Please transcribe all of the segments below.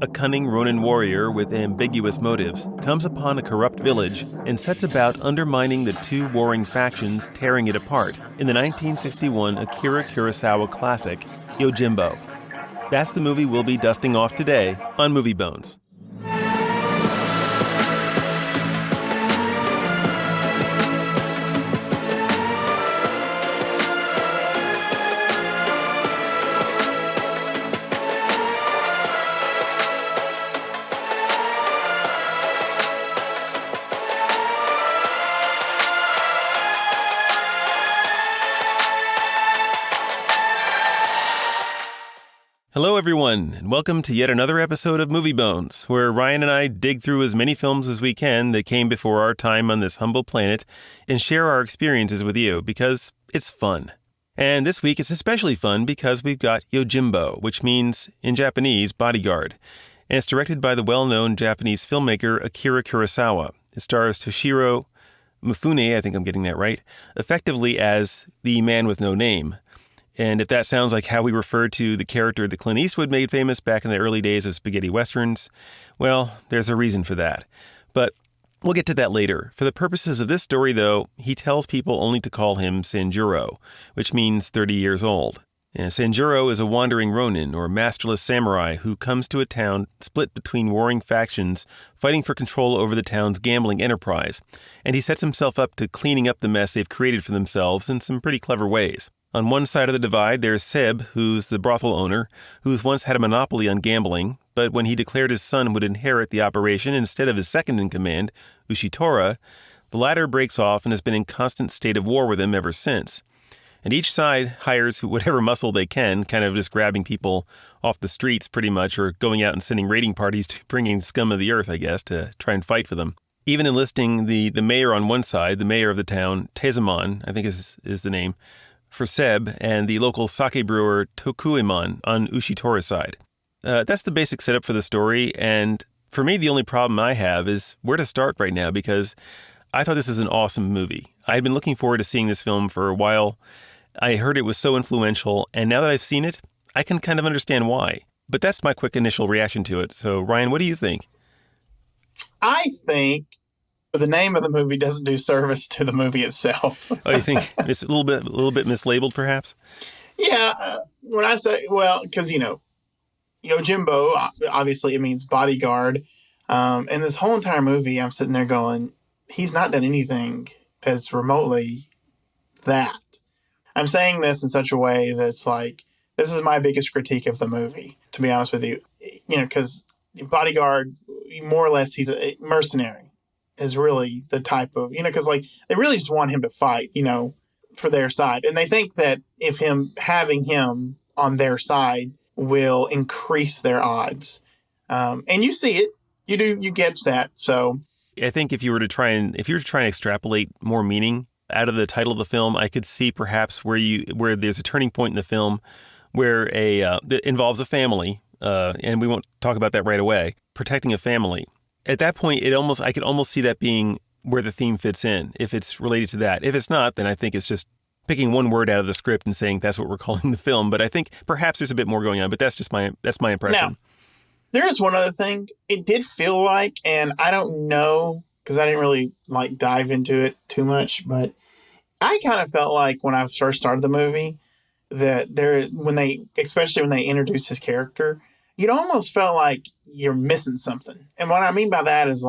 A cunning Ronin warrior with ambiguous motives comes upon a corrupt village and sets about undermining the two warring factions, tearing it apart in the 1961 Akira Kurosawa classic, Yojimbo. That's the movie we'll be dusting off today on Movie Bones. Hello, everyone, and welcome to yet another episode of Movie Bones, where Ryan and I dig through as many films as we can that came before our time on this humble planet and share our experiences with you, because it's fun. And this week it's especially fun because we've got Yojimbo, which means, in Japanese, Bodyguard, and it's directed by the well-known Japanese filmmaker Akira Kurosawa. It stars Toshiro Mifune, I think I'm getting that right, effectively as the man with no name. And if that sounds like how we refer to the character that Clint Eastwood made famous back in the early days of spaghetti westerns, well, there's a reason for that. But we'll get to that later. For the purposes of this story, though, he tells people only to call him Sanjuro, which means 30 years old. And Sanjuro is a wandering Ronin, or masterless samurai, who comes to a town split between warring factions, fighting for control over the town's gambling enterprise. And he sets himself up to cleaning up the mess they've created for themselves in some pretty clever ways. On one side of the divide, there's Seb, who's the brothel owner, who's once had a monopoly on gambling, but when he declared his son would inherit the operation instead of his second-in-command, Ushitora, the latter breaks off and has been in constant state of war with him ever since. And each side hires whatever muscle they can, kind of just grabbing people off the streets pretty much, or going out and sending raiding parties to bring in scum of the earth, I guess, to try and fight for them. Even enlisting the mayor on one side, the mayor of the town, Tezamon, I think is the name, for Seb, and the local sake brewer Tokuemon on Ushitora's side. That's the basic setup for the story, and for me, the only problem I have is where to start right now, because I thought this is an awesome movie. I had been looking forward to seeing this film for a while. I heard it was so influential, and now that I've seen it, I can kind of understand why. But that's my quick initial reaction to it. So, Ryan, what do you think? I think the name of the movie doesn't do service to the movie itself. Oh, you think it's a little bit mislabeled, perhaps? Yeah. When I say, well, because, Yojimbo, obviously it means bodyguard. And this whole entire movie, I'm sitting there going, he's not done anything that's remotely that. I'm saying this in such a way that's like, this is my biggest critique of the movie, to be honest with you. Because bodyguard, more or less, he's a mercenary. Is really the type of, because they really just want him to fight, for their side. And they think that if having him on their side will increase their odds. And you see it, you get that. So I think if you were to try and extrapolate more meaning out of the title of the film, I could see perhaps where there's a turning point in the film where that involves a family, and we won't talk about that right away, protecting a family. At that point, I could almost see that being where the theme fits in, if it's related to that. If it's not, then I think it's just picking one word out of the script and saying that's what we're calling the film. But I think perhaps there's a bit more going on, but that's my impression. Now, there is one other thing. It did feel like, and I don't know, because I didn't really dive into it too much, but I kind of felt like when I first started the movie that especially when they introduced his character, it almost felt like you're missing something. And what I mean by that is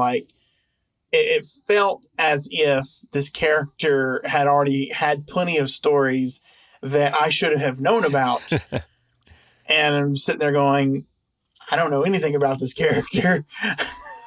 it felt as if this character had already had plenty of stories that I should have known about. And I'm sitting there going, I don't know anything about this character.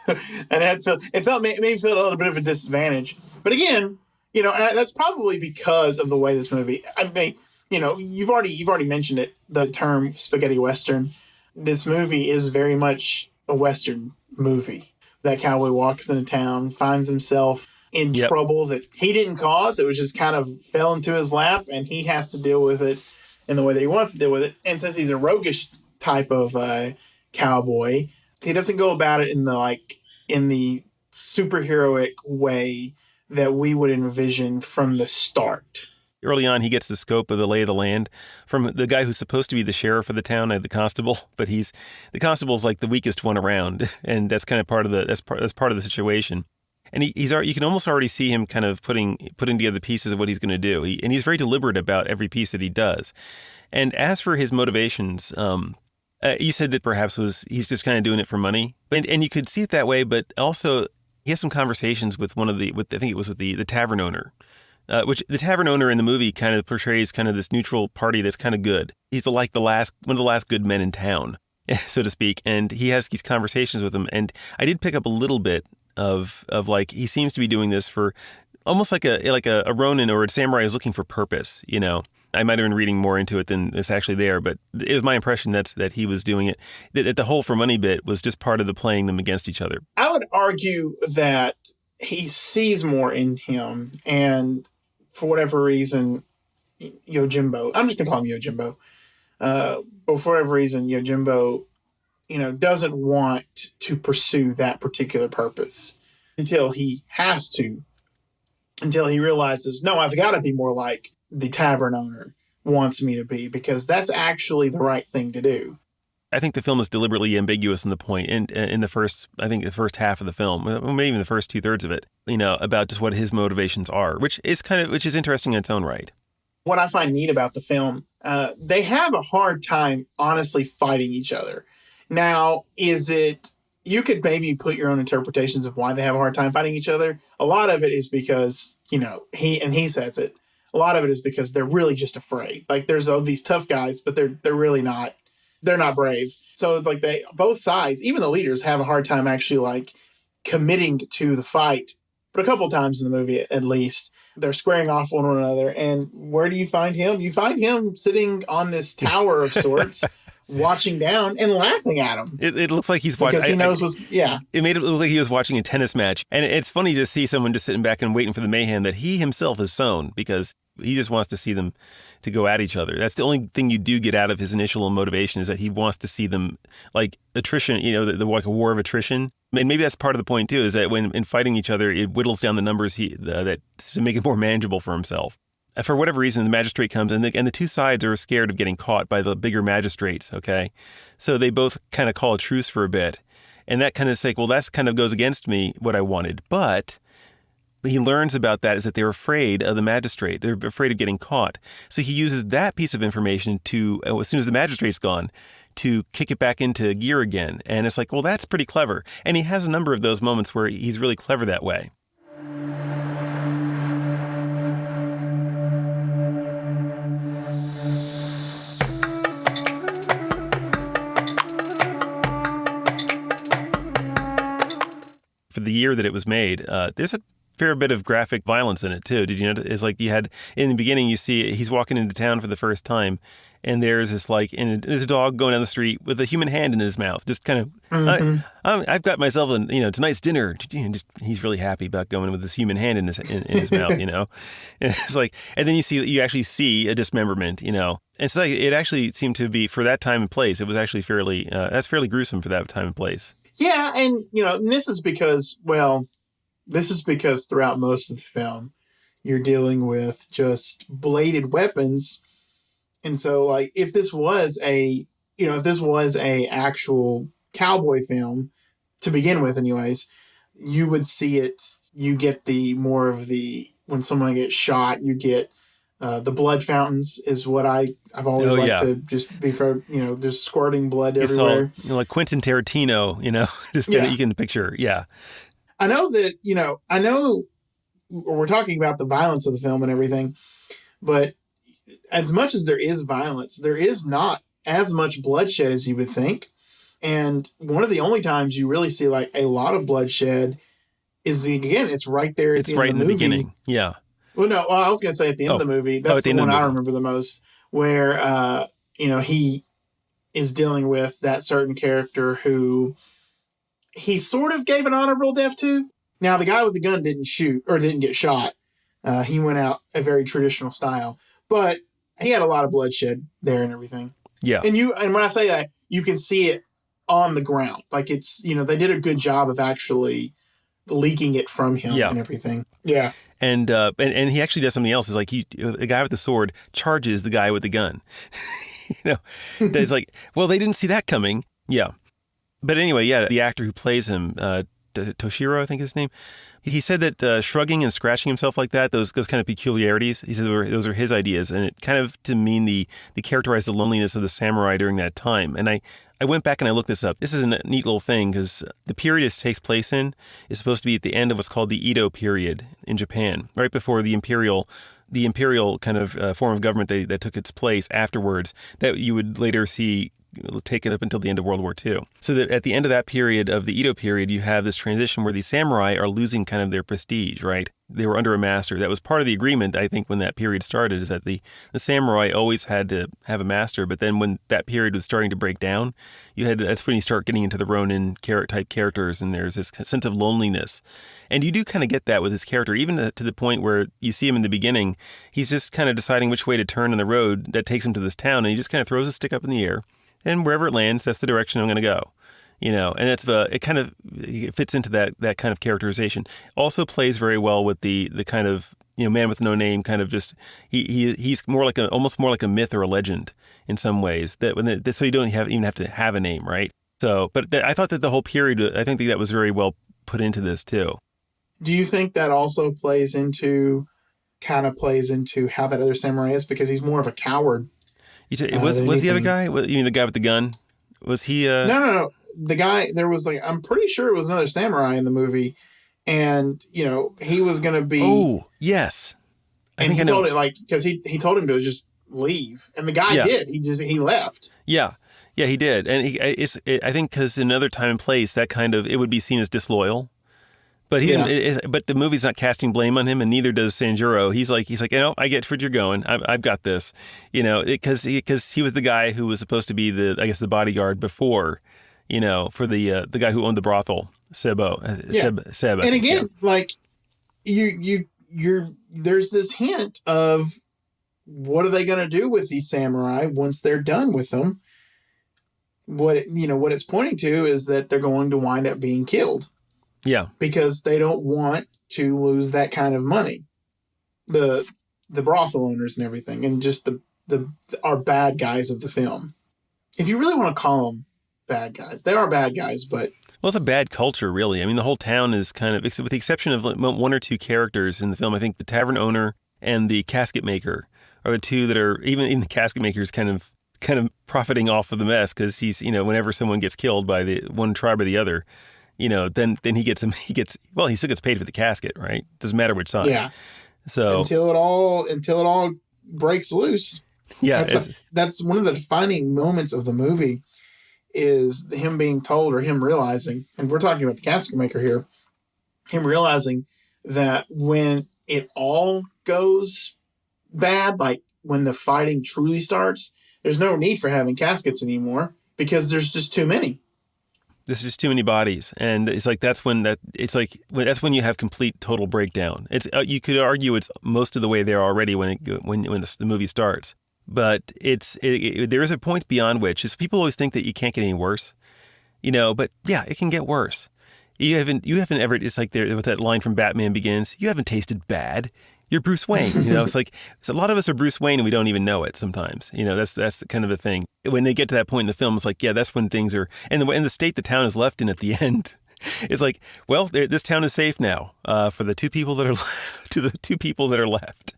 And it made me feel a little bit of a disadvantage. But again, that's probably because of the way this movie, I mean, you've already mentioned it, the term spaghetti western. This movie is very much a Western movie. That cowboy walks into town, finds himself in trouble that he didn't cause. It was just kind of fell into his lap, and he has to deal with it in the way that he wants to deal with it. And since he's a roguish type of cowboy, he doesn't go about it in the superheroic way that we would envision from the start. early on, he gets the scope of the lay of the land from the guy who's supposed to be the sheriff of the town, the constable, but the constable's like the weakest one around, and that's kind of part of that's part of the situation. And you can almost already see him kind of putting together the pieces of what he's going to do. And he's very deliberate about every piece that he does. And as for his motivations, you said that perhaps he's just kind of doing it for money, and you could see it that way. But also, he has some conversations with I think it was with the tavern owner, which the tavern owner in the movie kind of portrays kind of this neutral party that's kind of good. He's one of the last good men in town, so to speak. And he has these conversations with him, and I did pick up a little bit of like he seems to be doing this for almost like a Ronin or a samurai is looking for purpose. I might have been reading more into it than it's actually there, but it was my impression that he was doing it. That the whole for money bit was just part of the playing them against each other. I would argue that he sees more in him, and for whatever reason, Yojimbo, I'm just going to call him Yojimbo, but for whatever reason, Yojimbo, doesn't want to pursue that particular purpose until he has to, until he realizes, no, I've got to be more like the tavern owner wants me to be, because that's actually the right thing to do. I think the film is deliberately ambiguous in the point in the first half of the film, maybe even the first 2/3 of it, about just what his motivations are, which is interesting in its own right. What I find neat about the film, they have a hard time honestly fighting each other. Now, you could maybe put your own interpretations of why they have a hard time fighting each other. A lot of it is because, he says it, a lot of it is because they're really just afraid. Like, there's all these tough guys, but they're really not, they're not brave. So like both sides, even the leaders, have a hard time actually like committing to the fight. But a couple times in the movie, at least, they're squaring off one another. And where do you find him? You find him sitting on this tower of sorts, watching down and laughing at him. It looks like he's watching. Because he knows It made it look like he was watching a tennis match. And it's funny to see someone just sitting back and waiting for the mayhem that he himself has sown, because he just wants to see them to go at each other. That's the only thing you do get out of his initial motivation, is that he wants to see them like attrition, like a war of attrition. And maybe that's part of the point too, is that when in fighting each other, it whittles down the numbers that to make it more manageable for himself. For whatever reason, the magistrate comes and the two sides are scared of getting caught by the bigger magistrates. Okay. So they both kind of call a truce for a bit. And that kind of like, well, that's kind of goes against me, what I wanted. But he learns about that is that they're afraid of the magistrate. They're afraid of getting caught. So he uses that piece of information to, as soon as the magistrate's gone, to kick it back into gear again. And it's like, well, that's pretty clever. And he has a number of those moments where he's really clever that way. For the year that it was made, there's a fair bit of graphic violence in it too. Did you know? It's like you had in the beginning, you see he's walking into town for the first time, and there's this there's a dog going down the street with a human hand in his mouth, just kind of. I've got myself tonight's dinner. And he's really happy about going with this human hand in his mouth, And it's like, and then you actually see a dismemberment, And so it actually seemed to be, for that time and place, it was actually fairly gruesome for that time and place. Yeah, and this is because throughout most of the film, you're dealing with just bladed weapons, and so like if this was a actual cowboy film to begin with, anyways, you would see it. You get when someone gets shot, you get the blood fountains is what I've always liked to just be for, just squirting blood everywhere. All, like Quentin Tarantino, you can picture. Yeah. I know we're talking about the violence of the film and everything, but as much as there is violence, there is not as much bloodshed as you would think. And one of the only times you really see like a lot of bloodshed is it's right there at the end of the movie. Beginning. Yeah. Well, no, I was going to say at the end of the movie. That's the one I remember the most, where, he is dealing with that certain character who he sort of gave an honorable death to. Now, the guy with the gun didn't get shot. He went out a very traditional style, but he had a lot of bloodshed there and everything. Yeah. And when I say that, you can see it on the ground. Like it's, they did a good job of actually leaking it from him and everything. Yeah. And he actually does something else. It's like the guy with the sword charges the guy with the gun. That's like, well, they didn't see that coming. Yeah. But anyway, the actor who plays him, Toshiro, I think his name, he said that shrugging and scratching himself like that, those kind of peculiarities, he said those are his ideas, and it kind of to mean the characterize the loneliness of the samurai during that time. And I went back and I looked this up. This is a neat little thing because the period it takes place in is supposed to be at the end of what's called the Edo period in Japan, right before the imperial kind of form of government that took its place afterwards, that you would later see take it up until the end of World War II. So that at the end of that period, of the Edo period, you have this transition where the samurai are losing kind of their prestige, right? They were under a master. That was part of the agreement, I think, when that period started, is that the samurai always had to have a master. But then when that period was starting to break down, that's when you start getting into the Ronin type characters, and there's this sense of loneliness. And you do kind of get that with his character, even to the point where you see him in the beginning. He's just kind of deciding which way to turn on the road that takes him to this town, and he just kind of throws his stick up in the air. And wherever it lands, that's the direction I'm going to go, And it fits into that kind of characterization. Also plays very well with the kind of man with no name, kind of just he's more like almost more like a myth or a legend in some ways. So you don't even have to have a name, right? So, but I thought that the whole period, I think that was very well put into this too. Do you think that also plays into how that other samurai is, because he's more of a coward? Was the other guy? You mean the guy with the gun? Was he? No. The guy, there was I'm pretty sure it was another samurai in the movie, and he was going to be. Oh yes, he told it because he told him to just leave, and the guy did. He left. Yeah, he did, and I think because in another time and place that kind of it would be seen as disloyal. But he didn't. But the movie's not casting blame on him, and neither does Sanjuro. He's like, I get where you're going. I've got this, because he was the guy who was supposed to be the bodyguard before, for the guy who owned the brothel, Sebo. Seb. And again, there's this hint of what are they going to do with these samurai once they're done with them? What it's pointing to is that they're going to wind up being killed. Yeah, because they don't want to lose that kind of money. The brothel owners and everything, and just our bad guys of the film. If you really want to call them bad guys, they are bad guys, but it's a bad culture, really. I mean, the whole town is kind of, with the exception of one or two characters in the film. I think the tavern owner and the casket maker are the two that are even the casket maker is kind of profiting off of the mess, because he's whenever someone gets killed by the one tribe or the other. Then he still gets paid for the casket, right? Doesn't matter which side. Yeah. So until it all breaks loose. Yeah. That's one of the defining moments of the movie, is him being told, or him realizing, and we're talking about the casket maker here, him realizing that when it all goes bad, like when the fighting truly starts, there's no need for having caskets anymore, because there's just too many. There's just too many bodies, and it's like that's when you have complete total breakdown. It's you could argue it's most of the way there already when the movie starts, but there is a point beyond which is people always think that you can't get any worse, but yeah, it can get worse. You haven't ever. It's like there with that line from Batman Begins. You haven't tasted bad. You're Bruce Wayne. It's like a lot of us are Bruce Wayne and we don't even know it sometimes. That's the kind of a thing. When they get to that point in the film, it's like, yeah, that's when things are, and the state the town is left in at the end. It's like, well, this town is safe now for the two people that are left.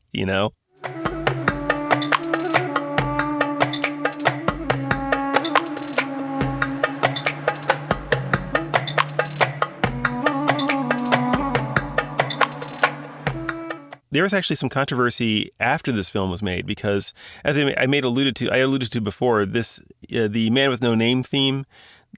There was actually some controversy after this film was made, because, as I alluded to before, the Man with No Name theme.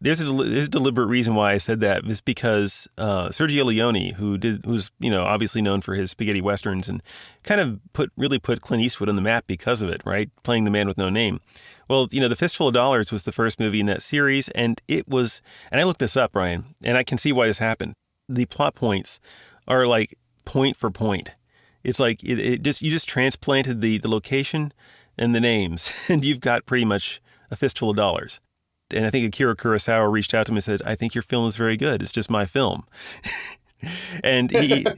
There's a deliberate reason why I said that. It's because Sergio Leone, who's obviously known for his spaghetti westerns, and kind of really put Clint Eastwood on the map because of it, right? Playing the Man with No Name. Well, the Fistful of Dollars was the first movie in that series, and it was. And I looked this up, Ryan, and I can see why this happened. The plot points are like point for point. It's like you just transplanted the location and the names, and you've got pretty much a fistful of dollars. And I think Akira Kurosawa reached out to me and said, I think your film is very good. It's just my film. And I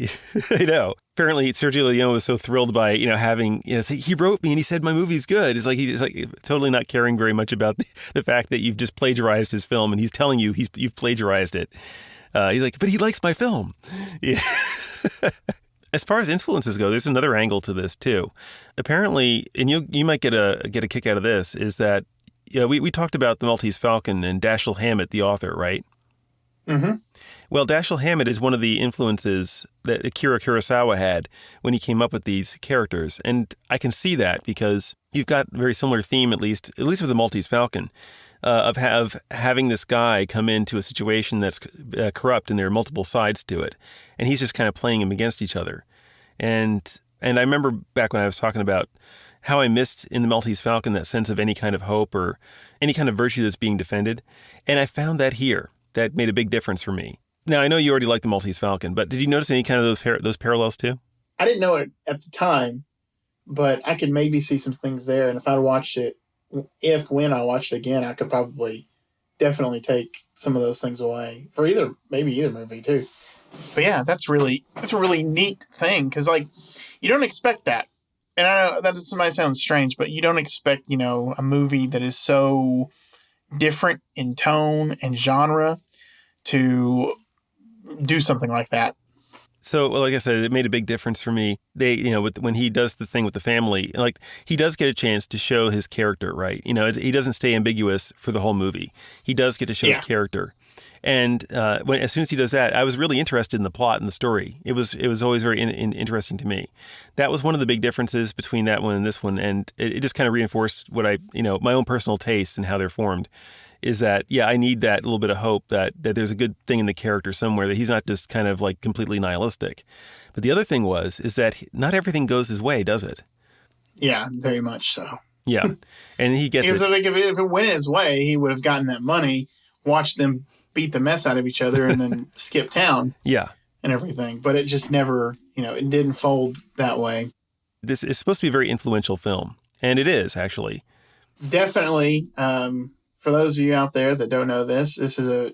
know. Apparently, Sergio Leone was so thrilled by having he wrote me and he said my movie's good. He's like totally not caring very much about the fact that you've just plagiarized his film, and he's telling you you've plagiarized it. He's like, but he likes my film. Yeah. As far as influences go, there's another angle to this too. Apparently, and you might get a kick out of this, is that we talked about the Maltese Falcon and Dashiell Hammett, the author, right? Mm-hmm. Well, Dashiell Hammett is one of the influences that Akira Kurosawa had when he came up with these characters. And I can see that because you've got a very similar theme, at least with the Maltese Falcon, of having this guy come into a situation that's corrupt and there are multiple sides to it. And he's just kind of playing them against each other. And I remember back when I was talking about how I missed in the Maltese Falcon that sense of any kind of hope or any kind of virtue that's being defended. And I found that here. That made a big difference for me. Now, I know you already like the Maltese Falcon, but did you notice any kind of those parallels too? I didn't know it at the time, but I could maybe see some things there. And if I watched it, when I watched it again, I could probably definitely take some of those things away for maybe either movie too. But yeah, that's a really neat thing because you don't expect that. And I know that might sound strange, but you don't expect, a movie that is so different in tone and genre to do something like that. So, like I said, it made a big difference for me. When he does the thing with the family, he does get a chance to show his character, right? He doesn't stay ambiguous for the whole movie. He does get to show his character. And as soon as he does that, I was really interested in the plot and the story. It was always very interesting to me. That was one of the big differences between that one and this one, and it just kind of reinforced what my own personal taste and how they're formed. Is that I need that little bit of hope that there's a good thing in the character somewhere, that he's not just kind of completely nihilistic. But the other thing is that not everything goes his way, does it? Yeah, very much so. Yeah, and he gets because if it went his way, he would have gotten that money, watched them beat the mess out of each other, and then skip town. Yeah, and everything. But it just never, it didn't fold that way. This is supposed to be a very influential film, and it is actually. Definitely. For those of you out there that don't know this is a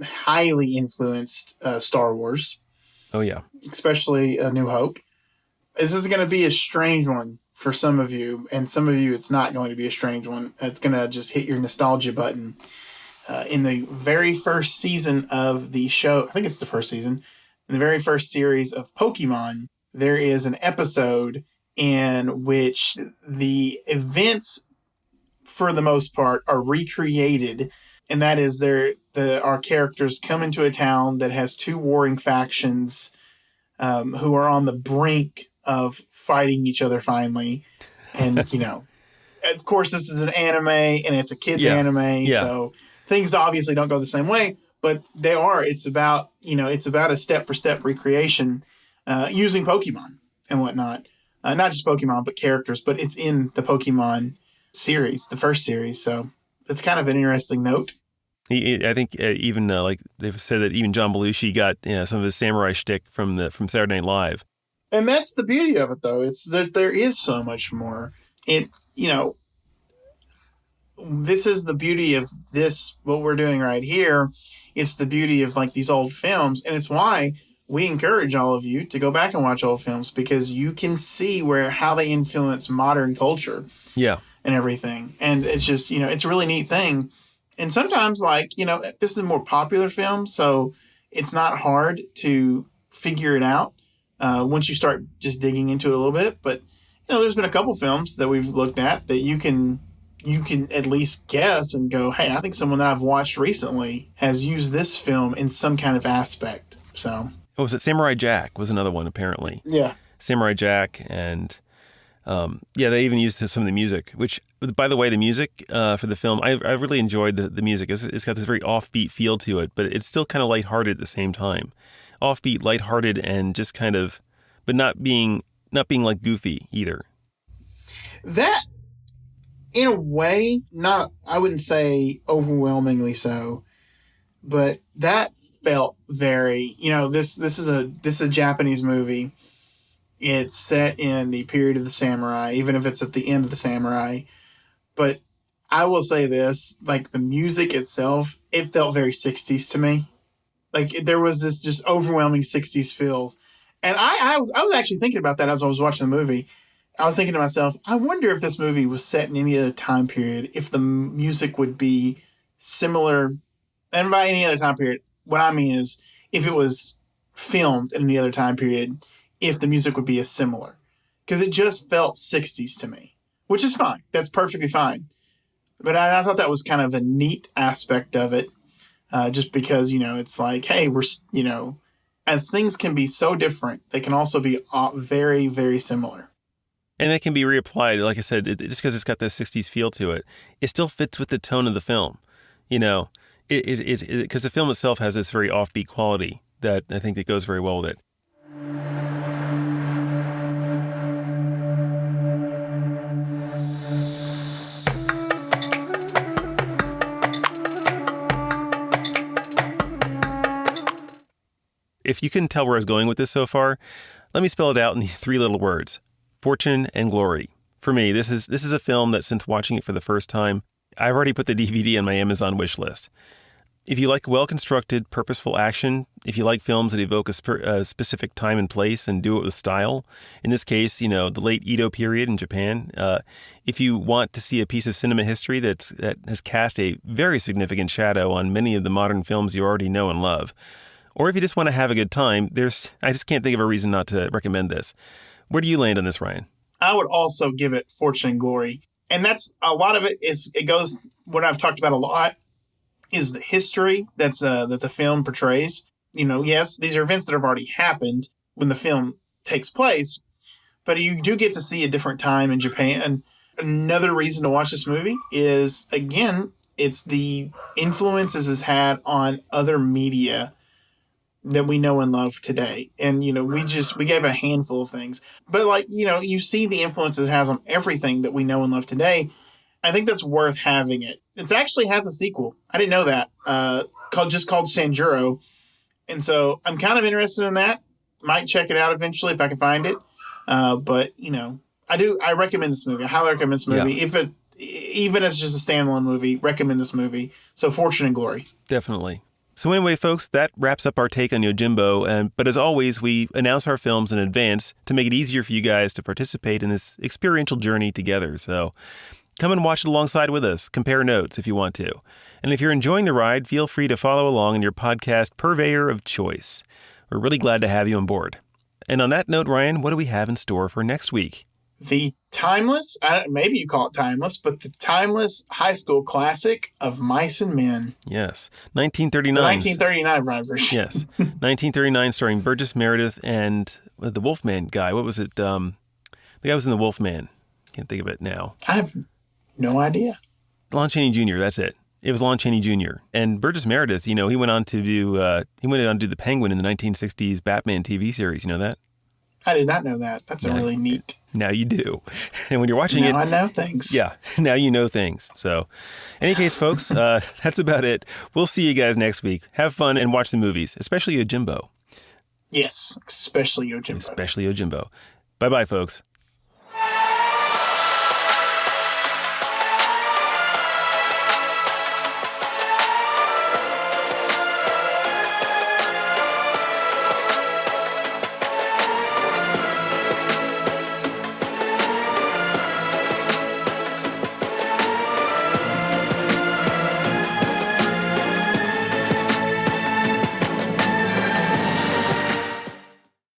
highly influenced Star Wars. Oh, yeah. Especially A New Hope. This is going to be a strange one for some of you, and some of you it's not going to be a strange one. It's going to just hit your nostalgia button. In the very first season of the show, I think it's the first season, in the very first series of Pokemon, there is an episode in which the events, for the most part, are recreated, and that is our characters come into a town that has two warring factions who are on the brink of fighting each other finally. And, of course, this is an anime, and it's a kid's anime, so things obviously don't go the same way, but they are. It's about a step-for-step recreation using Pokemon and whatnot. Not just Pokemon, but characters, but it's in the Pokemon series, the first series, so it's kind of an interesting note. I think even they've said that even John Belushi got some of his samurai shtick from Saturday Night Live, and that's the beauty of it, though. It's that there is so much more. This is the beauty of this, what we're doing right here. It's the beauty of these old films, and it's why we encourage all of you to go back and watch old films, because you can see how they influence modern culture. Yeah. And everything. And it's just, it's a really neat thing. And sometimes this is a more popular film, so it's not hard to figure it out once you start just digging into it a little bit. But, there's been a couple films that we've looked at that you can at least guess and go, hey, I think someone that I've watched recently has used this film in some kind of aspect. So. Oh, was it Samurai Jack was another one, apparently. Yeah. Samurai Jack and... they even used some of the music, which, by the way, the music for the film, I really enjoyed the music. It's got this very offbeat feel to it, but it's still kind of lighthearted at the same time. Offbeat, lighthearted, and just kind of, but not being goofy either. That, in a way, I wouldn't say overwhelmingly so, but that felt very, this is a Japanese movie. It's set in the period of the samurai, even if it's at the end of the samurai. But I will say this, the music itself, it felt very 60s to me. Like there was this just overwhelming 60s feels. And I was actually thinking about that as I was watching the movie. I was thinking to myself, I wonder if this movie was set in any other time period, if the music would be similar. And by any other time period, what I mean is if it was filmed in any other time period, if the music would be as similar. Because it just felt 60s to me, which is fine. That's perfectly fine. But I thought that was kind of a neat aspect of it, just because, it's like, hey, as things can be so different, they can also be very, very similar. And that can be reapplied. Like I said, just because it's got that 60s feel to it, it still fits with the tone of the film. Because the film itself has this very offbeat quality that I think that goes very well with it. If you couldn't tell where I was going with this so far, let me spell it out in the three little words: fortune and glory. For me, this is a film that since watching it for the first time, I've already put the DVD on my Amazon wish list. If you like well-constructed, purposeful action, if you like films that evoke a specific time and place and do it with style, in this case, the late Edo period in Japan, if you want to see a piece of cinema history that has cast a very significant shadow on many of the modern films you already know and love, or if you just want to have a good time, I just can't think of a reason not to recommend this. Where do you land on this, Ryan? I would also give it fortune and glory. And that's a lot of it goes, what I've talked about a lot is the history that the film portrays. Yes, these are events that have already happened when the film takes place, but you do get to see a different time in Japan. Another reason to watch this movie is, again, it's the influences it's had on other media that we know and love today. And, we gave a handful of things. But you see the influences it has on everything that we know and love today. I think that's worth having it. It actually has a sequel. I didn't know that. Called Sanjuro. And so I'm kind of interested in that. Might check it out eventually if I can find it. But I recommend this movie. I highly recommend this movie. Yeah. Even as just a standalone movie, recommend this movie. So Fortune and Glory. Definitely. So anyway, folks, that wraps up our take on Yojimbo. But as always, we announce our films in advance to make it easier for you guys to participate in this experiential journey together. So come and watch it alongside with us. Compare notes if you want to. And if you're enjoying the ride, feel free to follow along in your podcast purveyor of choice. We're really glad to have you on board. And on that note, Ryan, what do we have in store for next week? The timeless, maybe you call it timeless, but the timeless high school classic of Mice and Men. Yes. 1939. The 1939 version. Yes. 1939 starring Burgess Meredith and the Wolfman guy. What was it? The guy was in the Wolfman. Can't think of it now. I have no idea. Lon Chaney Jr., that's it. It was Lon Chaney Jr. And Burgess Meredith, he went on to do the Penguin in the 1960s Batman TV series. You know that? I did not know that. That's really neat. Now you do. And when you're watching now I know things. Yeah, now you know things. So, in any case, folks, that's about it. We'll see you guys next week. Have fun and watch the movies, especially Yojimbo. Yes, especially Yojimbo. Especially Yojimbo. Bye-bye, folks.